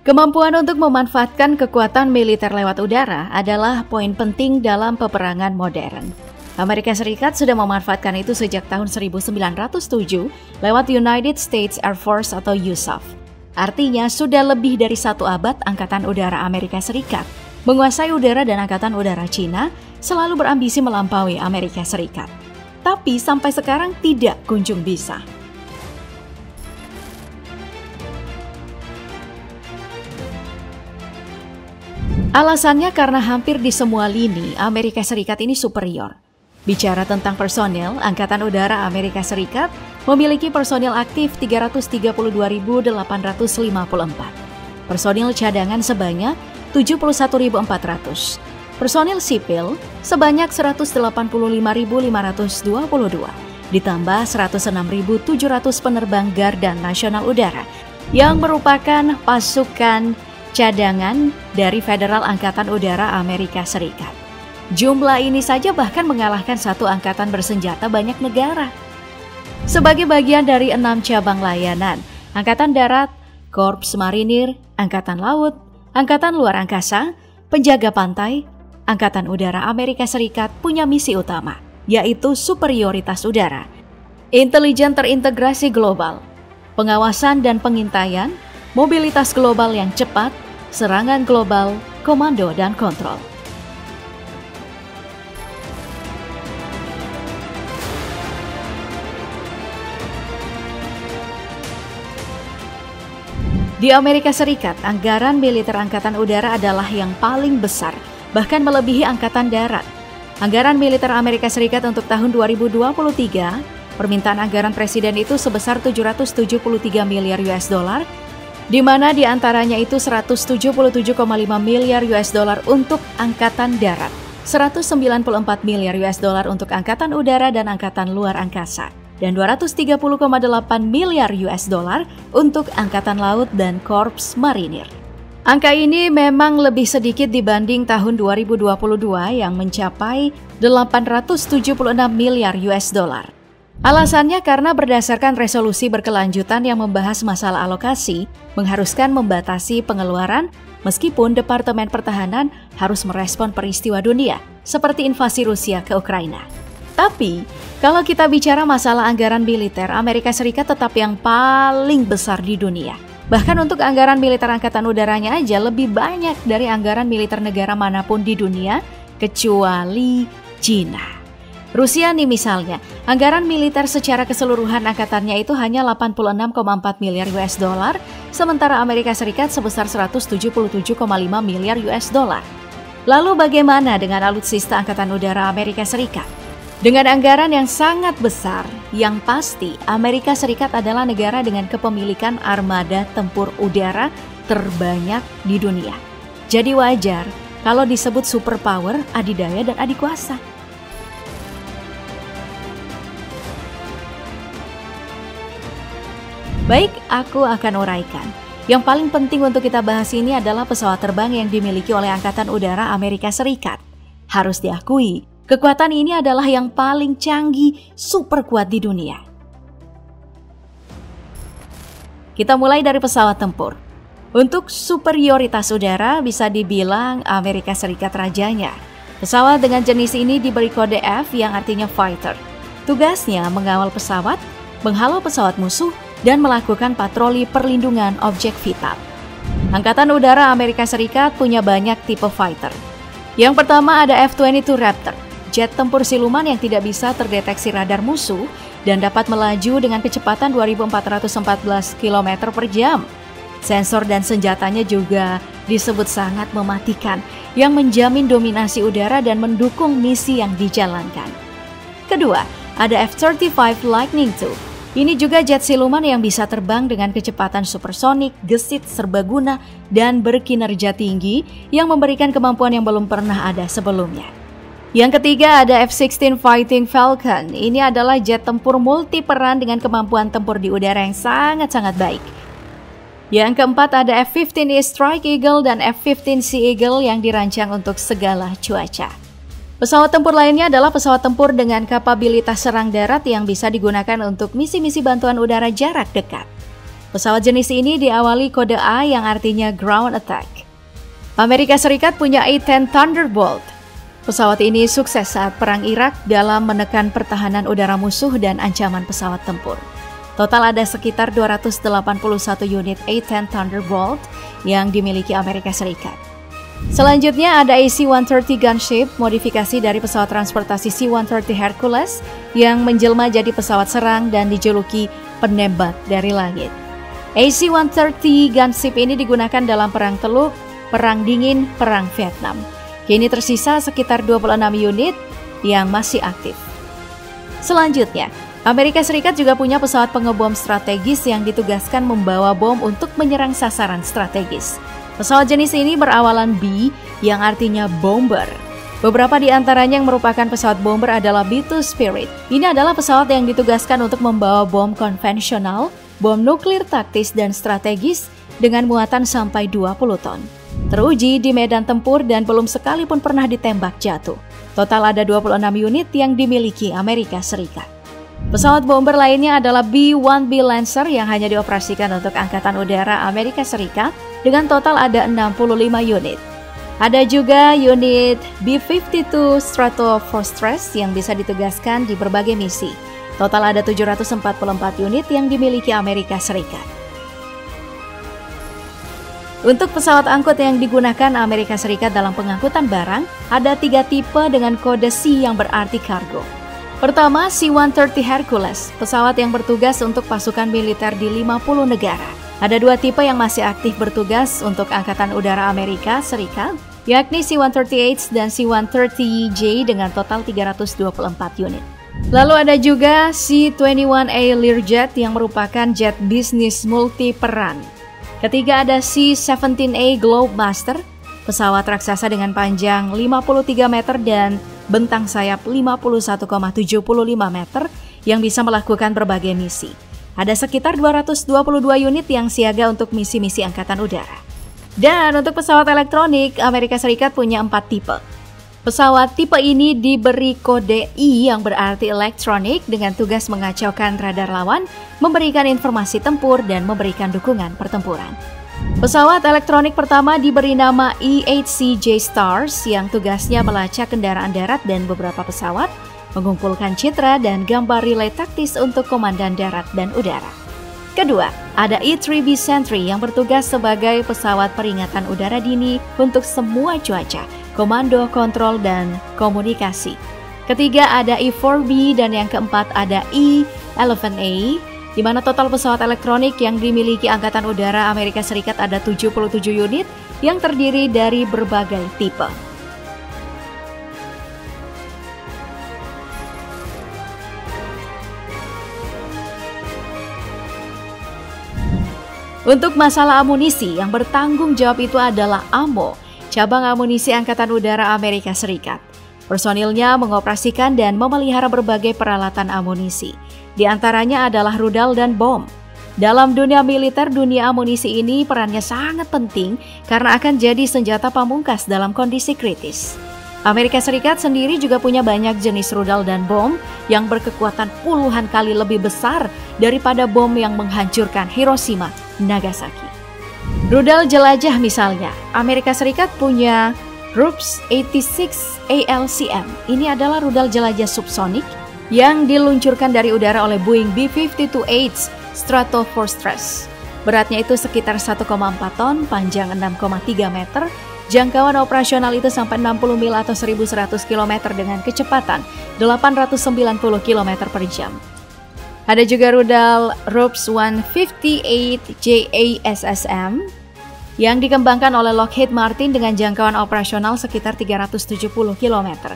Kemampuan untuk memanfaatkan kekuatan militer lewat udara adalah poin penting dalam peperangan modern. Amerika Serikat sudah memanfaatkan itu sejak tahun 1907 lewat United States Air Force atau USAF. Artinya sudah lebih dari 1 abad Angkatan Udara Amerika Serikat menguasai udara, dan Angkatan Udara Cina selalu berambisi melampaui Amerika Serikat. Tapi sampai sekarang tidak kunjung bisa. Alasannya karena hampir di semua lini Amerika Serikat ini superior. Bicara tentang personel, Angkatan Udara Amerika Serikat memiliki personel aktif 332.854. Personel cadangan sebanyak 71.400. Personel sipil sebanyak 185.522. Ditambah 106.700 penerbang Garda Nasional Udara yang merupakan pasukan cadangan dari Federal Angkatan Udara Amerika Serikat. Jumlah ini saja bahkan mengalahkan satu angkatan bersenjata banyak negara. Sebagai bagian dari 6 cabang layanan, Angkatan Darat, Korps Marinir, Angkatan Laut, Angkatan Luar Angkasa, Penjaga Pantai, Angkatan Udara Amerika Serikat punya misi utama, yaitu superioritas udara, intelijen terintegrasi global, pengawasan dan pengintaian, mobilitas global yang cepat, serangan global, komando dan kontrol. Di Amerika Serikat, anggaran militer Angkatan Udara adalah yang paling besar, bahkan melebihi Angkatan Darat. Anggaran militer Amerika Serikat untuk tahun 2023, permintaan anggaran presiden itu sebesar 773 miliar US dollar, di mana di antaranya itu 177,5 miliar US dollar untuk Angkatan Darat, 194 miliar US dollar untuk Angkatan Udara dan Angkatan Luar Angkasa, dan 230,8 miliar US dollar untuk Angkatan Laut dan Korps Marinir. Angka ini memang lebih sedikit dibanding tahun 2022 yang mencapai 876 miliar US dollar. Alasannya karena berdasarkan resolusi berkelanjutan yang membahas masalah alokasi, mengharuskan membatasi pengeluaran meskipun Departemen Pertahanan harus merespon peristiwa dunia seperti invasi Rusia ke Ukraina. Tapi, kalau kita bicara masalah anggaran militer, Amerika Serikat tetap yang paling besar di dunia. Bahkan untuk anggaran militer Angkatan Udaranya aja lebih banyak dari anggaran militer negara manapun di dunia, kecuali Cina. Rusia nih misalnya, anggaran militer secara keseluruhan angkatannya itu hanya 86,4 miliar US dollar, sementara Amerika Serikat sebesar 177,5 miliar US dollar. Lalu bagaimana dengan alutsista Angkatan Udara Amerika Serikat? Dengan anggaran yang sangat besar, yang pasti Amerika Serikat adalah negara dengan kepemilikan armada tempur udara terbanyak di dunia. Jadi wajar kalau disebut superpower, adidaya dan adikuasa. Baik, aku akan uraikan. Yang paling penting untuk kita bahas ini adalah pesawat terbang yang dimiliki oleh Angkatan Udara Amerika Serikat. Harus diakui, kekuatan ini adalah yang paling canggih, super kuat di dunia. Kita mulai dari pesawat tempur. Untuk superioritas udara bisa dibilang Amerika Serikat rajanya. Pesawat dengan jenis ini diberi kode F yang artinya fighter. Tugasnya mengawal pesawat, menghalau pesawat musuh, dan melakukan patroli perlindungan objek vital. Angkatan Udara Amerika Serikat punya banyak tipe fighter. Yang pertama ada F-22 Raptor, jet tempur siluman yang tidak bisa terdeteksi radar musuh dan dapat melaju dengan kecepatan 2.414 km per jam. Sensor dan senjatanya juga disebut sangat mematikan, yang menjamin dominasi udara dan mendukung misi yang dijalankan. Kedua, ada F-35 Lightning II. Ini juga jet siluman yang bisa terbang dengan kecepatan supersonik, gesit, serbaguna, dan berkinerja tinggi yang memberikan kemampuan yang belum pernah ada sebelumnya. Yang ketiga ada F-16 Fighting Falcon. Ini adalah jet tempur multi peran dengan kemampuan tempur di udara yang sangat-sangat baik. Yang keempat ada F-15E Strike Eagle dan F-15 Sea Eagle yang dirancang untuk segala cuaca. Pesawat tempur lainnya adalah pesawat tempur dengan kapabilitas serang darat yang bisa digunakan untuk misi-misi bantuan udara jarak dekat. Pesawat jenis ini diawali kode A yang artinya Ground Attack. Amerika Serikat punya A-10 Thunderbolt. Pesawat ini sukses saat Perang Irak dalam menekan pertahanan udara musuh dan ancaman pesawat tempur. Total ada sekitar 281 unit A-10 Thunderbolt yang dimiliki Amerika Serikat. Selanjutnya ada AC-130 Gunship, modifikasi dari pesawat transportasi C-130 Hercules yang menjelma jadi pesawat serang dan dijuluki penembak dari langit. AC-130 Gunship ini digunakan dalam Perang Teluk, Perang Dingin, Perang Vietnam. Kini tersisa sekitar 26 unit yang masih aktif. Selanjutnya, Amerika Serikat juga punya pesawat pengebom strategis yang ditugaskan membawa bom untuk menyerang sasaran strategis. Pesawat jenis ini berawalan B yang artinya bomber. Beberapa di antaranya yang merupakan pesawat bomber adalah B-2 Spirit. Ini adalah pesawat yang ditugaskan untuk membawa bom konvensional, bom nuklir taktis dan strategis dengan muatan sampai 20 ton. Teruji di medan tempur dan belum sekalipun pernah ditembak jatuh. Total ada 26 unit yang dimiliki Amerika Serikat. Pesawat bomber lainnya adalah B-1B Lancer yang hanya dioperasikan untuk Angkatan Udara Amerika Serikat dengan total ada 65 unit. Ada juga unit B-52 Stratofortress yang bisa ditugaskan di berbagai misi. Total ada 744 unit yang dimiliki Amerika Serikat. Untuk pesawat angkut yang digunakan Amerika Serikat dalam pengangkutan barang, ada 3 tipe dengan kode C yang berarti kargo. Pertama, C-130 Hercules, pesawat yang bertugas untuk pasukan militer di 50 negara. Ada 2 tipe yang masih aktif bertugas untuk Angkatan Udara Amerika Serikat, yakni C-130H dan C-130J dengan total 324 unit. Lalu ada juga C-21A Learjet yang merupakan jet bisnis multi-peran. Ketiga ada C-17A Globemaster, pesawat raksasa dengan panjang 53 meter dan bentang sayap 51,75 meter yang bisa melakukan berbagai misi. Ada sekitar 222 unit yang siaga untuk misi-misi Angkatan Udara. Dan untuk pesawat elektronik, Amerika Serikat punya 4 tipe. Pesawat tipe ini diberi kode I yang berarti elektronik dengan tugas mengacaukan radar lawan, memberikan informasi tempur, dan memberikan dukungan pertempuran. Pesawat elektronik pertama diberi nama E-8C J-Stars yang tugasnya melacak kendaraan darat dan beberapa pesawat, mengumpulkan citra dan gambar relay taktis untuk komandan darat dan udara. Kedua, ada E-3B Sentry yang bertugas sebagai pesawat peringatan udara dini untuk semua cuaca, komando, kontrol, dan komunikasi. Ketiga ada E-4B dan yang keempat ada E-11A, di mana total pesawat elektronik yang dimiliki Angkatan Udara Amerika Serikat ada 77 unit yang terdiri dari berbagai tipe. Untuk masalah amunisi, yang bertanggung jawab itu adalah AMO, cabang amunisi Angkatan Udara Amerika Serikat. Personilnya mengoperasikan dan memelihara berbagai peralatan amunisi. Di antaranya adalah rudal dan bom. Dalam dunia militer, dunia amunisi ini perannya sangat penting karena akan jadi senjata pamungkas dalam kondisi kritis. Amerika Serikat sendiri juga punya banyak jenis rudal dan bom yang berkekuatan puluhan kali lebih besar daripada bom yang menghancurkan Hiroshima, Nagasaki. Rudal jelajah misalnya, Amerika Serikat punya RUPS 86 ALCM. Ini adalah rudal jelajah subsonik yang diluncurkan dari udara oleh Boeing B-52H Stratofortress. Beratnya itu sekitar 1,4 ton, panjang 6,3 meter, jangkauan operasional itu sampai 60 mil atau 1.100 km dengan kecepatan 890 km per jam. Ada juga rudal RUPS 158 JASSM yang dikembangkan oleh Lockheed Martin dengan jangkauan operasional sekitar 370 km.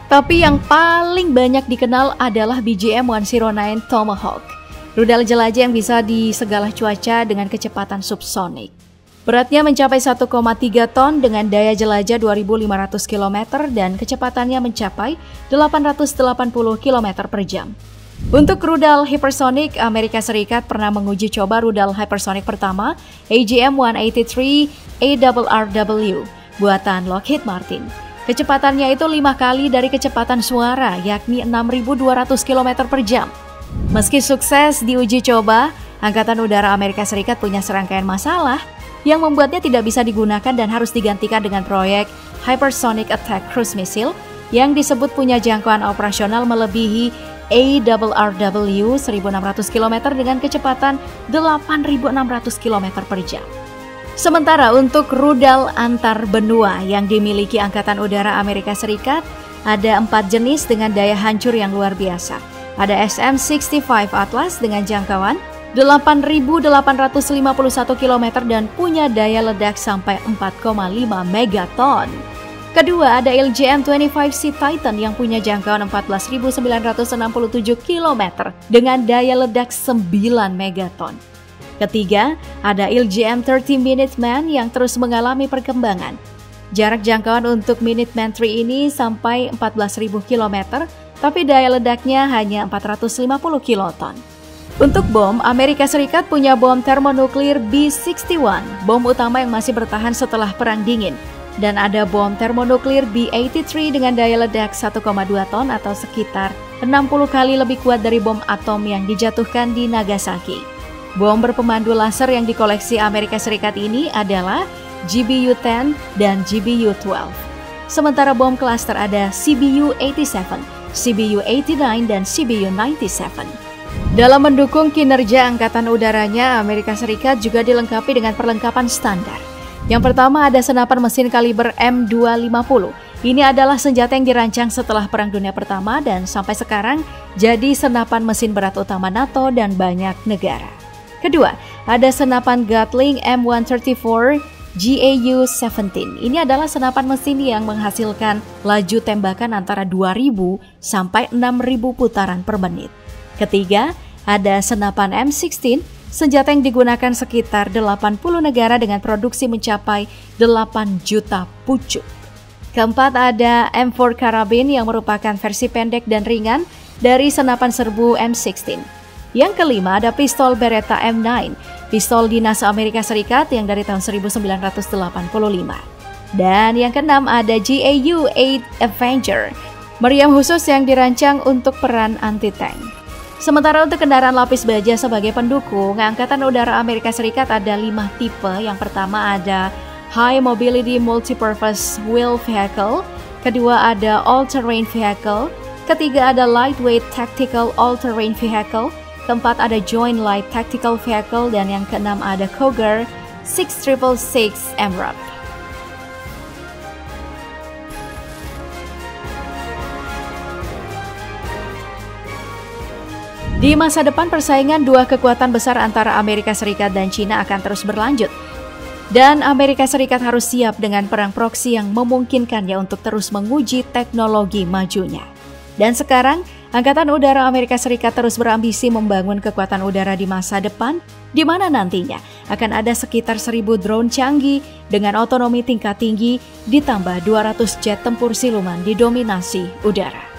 Tapi yang paling banyak dikenal adalah BGM-109 Tomahawk, rudal jelajah yang bisa di segala cuaca dengan kecepatan subsonik. Beratnya mencapai 1,3 ton dengan daya jelajah 2.500 km dan kecepatannya mencapai 880 km per jam. Untuk rudal hypersonic, Amerika Serikat pernah menguji coba rudal hypersonic pertama AGM-183 ARRW buatan Lockheed Martin. Kecepatannya itu 5 kali dari kecepatan suara, yakni 6.200 km per jam. Meski sukses diuji coba, Angkatan Udara Amerika Serikat punya serangkaian masalah yang membuatnya tidak bisa digunakan dan harus digantikan dengan proyek Hypersonic Attack Cruise Missile yang disebut punya jangkauan operasional melebihi ARRW 1.600 km dengan kecepatan 8.600 km per jam. Sementara untuk rudal antar benua yang dimiliki Angkatan Udara Amerika Serikat, ada 4 jenis dengan daya hancur yang luar biasa. Ada SM-65 Atlas dengan jangkauan 8.851 km dan punya daya ledak sampai 4,5 megaton. Kedua, ada LGM-25C Titan yang punya jangkauan 14.967 km dengan daya ledak 9 megaton. Ketiga, ada LGM-30 Minuteman yang terus mengalami perkembangan. Jarak jangkauan untuk Minuteman III ini sampai 14.000 km, tapi daya ledaknya hanya 450 kiloton. Untuk bom, Amerika Serikat punya bom termonuklir B-61, bom utama yang masih bertahan setelah Perang Dingin. Dan ada bom termonuklir B-83 dengan daya ledak 1,2 ton atau sekitar 60 kali lebih kuat dari bom atom yang dijatuhkan di Nagasaki. Bom berpemandu laser yang dikoleksi Amerika Serikat ini adalah GBU-10 dan GBU-12. Sementara bom klaster ada CBU-87, CBU-89, dan CBU-97. Dalam mendukung kinerja Angkatan Udaranya, Amerika Serikat juga dilengkapi dengan perlengkapan standar. Yang pertama ada senapan mesin kaliber M250. Ini adalah senjata yang dirancang setelah Perang Dunia Pertama dan sampai sekarang jadi senapan mesin berat utama NATO dan banyak negara. Kedua, ada senapan Gatling M134 GAU-17. Ini adalah senapan mesin yang menghasilkan laju tembakan antara 2.000 sampai 6.000 putaran per menit. Ketiga, ada senapan M16, senjata yang digunakan sekitar 80 negara dengan produksi mencapai 8 juta pucuk. Keempat, ada M4 Karabin yang merupakan versi pendek dan ringan dari senapan serbu M16. Yang kelima ada pistol Beretta M9, pistol dinas Amerika Serikat yang dari tahun 1985. Dan yang keenam ada GAU-8 Avenger, meriam khusus yang dirancang untuk peran anti-tank. Sementara untuk kendaraan lapis baja sebagai pendukung, Angkatan Udara Amerika Serikat ada 5 tipe. Yang pertama ada High Mobility Multipurpose Wheel Vehicle, kedua ada All-Terrain Vehicle, ketiga ada Lightweight Tactical All-Terrain Vehicle, keempat ada Joint Light Tactical Vehicle, dan yang keenam ada Cougar 6666 MRAP. Di masa depan, persaingan dua kekuatan besar antara Amerika Serikat dan China akan terus berlanjut. Dan Amerika Serikat harus siap dengan perang proksi yang memungkinkannya untuk terus menguji teknologi majunya. Dan sekarang, Angkatan Udara Amerika Serikat terus berambisi membangun kekuatan udara di masa depan, di mana nantinya akan ada sekitar 1.000 drone canggih dengan otonomi tingkat tinggi, ditambah 200 jet tempur siluman didominasi udara.